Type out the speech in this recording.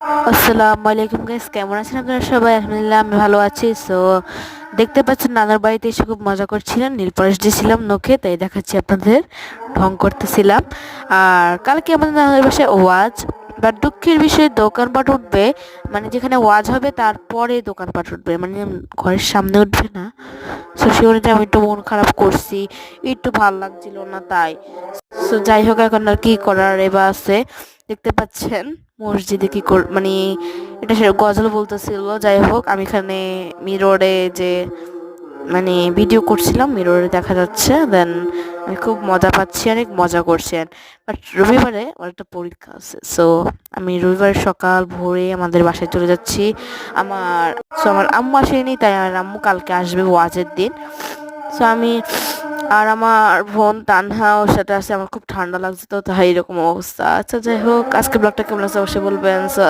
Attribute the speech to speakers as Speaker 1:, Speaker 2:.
Speaker 1: আসসালামু আলাইকুম গাইস, কেমন আছেন আপনারা সবাই? আলহামদুলিল্লাহ আমি ভালো আছি। সো দেখতে পাচ্ছেন নানার বাড়িতে এসে খুব মজা করছিলাম, নীল পলিশ দিয়েছিলাম নখে, তাই দেখাচ্ছি আপনাদের। ঢং করতেছিলাম। আর কালকে আমাদের নানার বাসায় ওয়াজ, বাট দুঃখের বিষয়ে দোকানপাট উঠবে, মানে যেখানে ওয়াজ হবে তারপরে দোকানপাট উঠবে, মানে ঘরের সামনে উঠবে না। সো সে অনুযায়ী আমি একটু মন খারাপ করছি, একটু ভালো লাগছিল না তাই। সো যাই হোক, এখন আর কি করার এবার আছে। দেখতে পাচ্ছেন মসজিদে কি মানে এটা সে গজল বলতেছিল। যাই হোক, আমি এখানে মিররে যে মানে ভিডিও করছিলাম, মিররে দেখা যাচ্ছে। দেন আমি খুব মজা পাচ্ছি, অনেক মজা করছেন। বাট রবিবারে আমার একটা পরীক্ষা আছে, সো আমি রবিবার সকাল ভোরে আমাদের বাসায় চলে যাচ্ছি। আমার আম্মু আসেনি, তাই আমার আম্মু কালকে আসবে ওয়াজের দিন। সো আমি আর আমার বোন তানহা ওর সাথে আছে। আমার খুব ঠান্ডা লাগছে, তো তাই এরকম অবস্থা। আচ্ছা যাই হোক, আজকে ব্লগটা কেমন লাগছে অবশ্যই বলবেন। সো